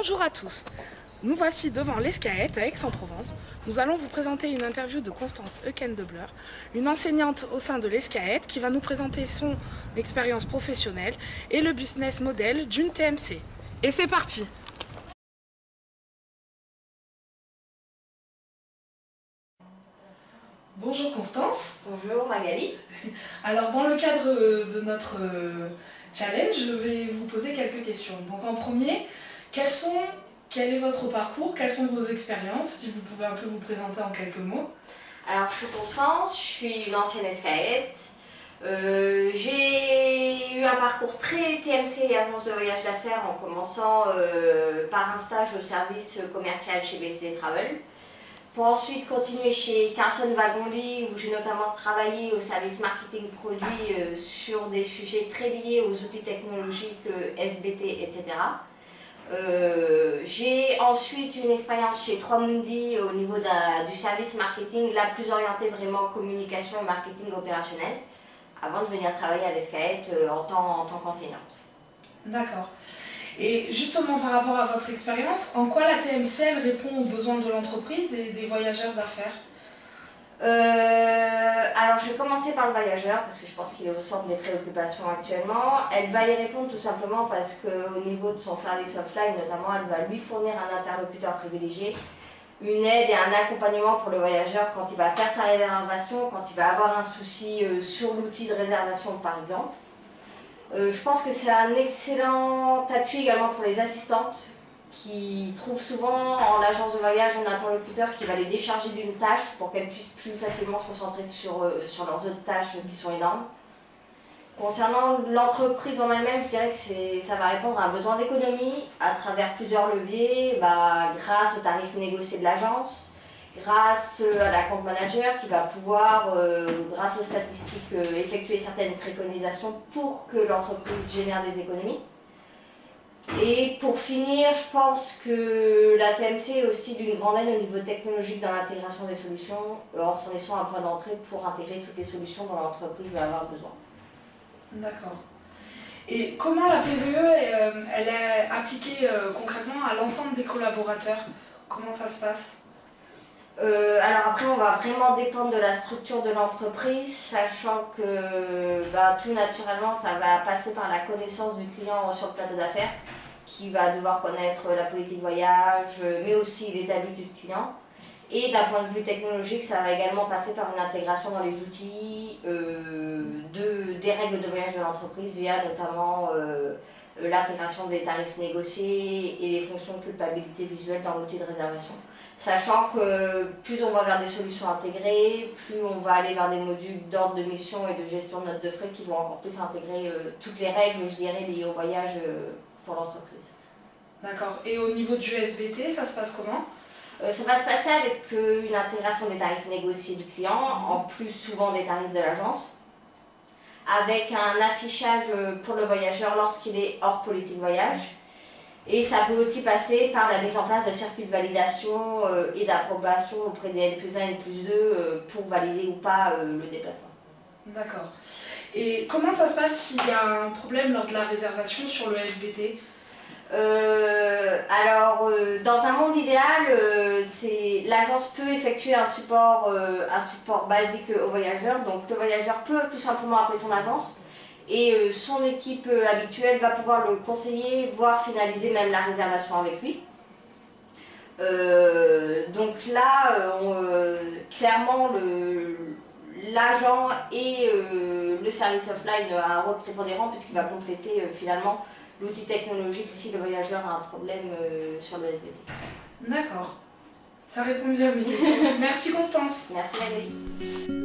Bonjour à tous, nous voici devant l'Escaët à Aix-en-Provence. Nous allons vous présenter une interview de Constance Eukendebler, une enseignante au sein de l'Escaët qui va nous présenter son expérience professionnelle et le business model d'une TMC. Et c'est parti! Bonjour Constance. Bonjour Magali. Alors dans le cadre de notre challenge, je vais vous poser quelques questions. Donc en premier, quel est votre parcours, quelles sont vos expériences, si vous pouvez un peu vous présenter en quelques mots. Alors je suis Constance, je suis une ancienne Escaët. J'ai eu un parcours très TMC et agence de voyage d'affaires en commençant par un stage au service commercial chez BCD Travel. Pour ensuite continuer chez Carlson Wagonlit où j'ai notamment travaillé au service marketing produit sur des sujets très liés aux outils technologiques SBT, etc. J'ai ensuite une expérience chez 3Mundi au niveau du service marketing, là plus orienté vraiment communication et marketing opérationnel, avant de venir travailler à l'Escaët en tant qu'enseignante. D'accord. Et justement par rapport à votre expérience, en quoi la TMC elle répond aux besoins de l'entreprise et des voyageurs d'affaires? Alors je vais commencer par le voyageur parce que je pense qu'il est au centre des préoccupations actuellement. Elle va y répondre tout simplement parce qu'au niveau de son service offline notamment, elle va lui fournir un interlocuteur privilégié, une aide et un accompagnement pour le voyageur quand il va faire sa réservation, quand il va avoir un souci sur l'outil de réservation par exemple. Je pense que c'est un excellent appui également pour les assistantes qui trouvent souvent en l'agence de voyage un interlocuteur qui va les décharger d'une tâche pour qu'elles puissent plus facilement se concentrer sur leurs autres tâches qui sont énormes. Concernant l'entreprise en elle-même, je dirais que ça va répondre à un besoin d'économie à travers plusieurs leviers, grâce aux tarifs négociés de l'agence, grâce à la compte manager qui va pouvoir, grâce aux statistiques, effectuer certaines préconisations pour que l'entreprise génère des économies. Et pour finir, je pense que la TMC est aussi d'une grande aide au niveau technologique dans l'intégration des solutions, en fournissant un point d'entrée pour intégrer toutes les solutions dont l'entreprise va avoir besoin. D'accord. Et comment la PVE elle est appliquée concrètement à l'ensemble des collaborateurs? Comment ça se passe? Alors après, on va vraiment dépendre de la structure de l'entreprise, sachant que tout naturellement, ça va passer par la connaissance du client sur le plateau d'affaires, qui va devoir connaître la politique voyage, mais aussi les habitudes clients. Et d'un point de vue technologique, ça va également passer par une intégration dans les outils des règles de voyage de l'entreprise via notamment l'intégration des tarifs négociés et les fonctions de culpabilité visuelle dans l'outil de réservation. Sachant que plus on va vers des solutions intégrées, plus on va aller vers des modules d'ordre de mission et de gestion de notes de frais qui vont encore plus intégrer toutes les règles, je dirais, liées au voyage pour l'entreprise. D'accord. Et au niveau du SBT, ça se passe comment? Ça va se passer avec une intégration des tarifs négociés du client, en plus souvent des tarifs de l'agence, avec un affichage pour le voyageur lorsqu'il est hors politique voyage. Et ça peut aussi passer par la mise en place de circuits de validation et d'approbation auprès des N+1 et N+2 pour valider ou pas le déplacement. D'accord. Et comment ça se passe s'il y a un problème lors de la réservation sur le SBT? Dans un monde idéal, l'agence peut effectuer un support basique aux voyageurs. Donc le voyageur peut tout simplement appeler son agence et son équipe habituelle va pouvoir le conseiller, voire finaliser même la réservation avec lui. Donc là, clairement, l'agent et le service offline a un rôle prépondérant puisqu'il va compléter finalement l'outil technologique si le voyageur a un problème sur le SBT. D'accord. Ça répond bien à mes questions. Merci Constance. Merci Valérie.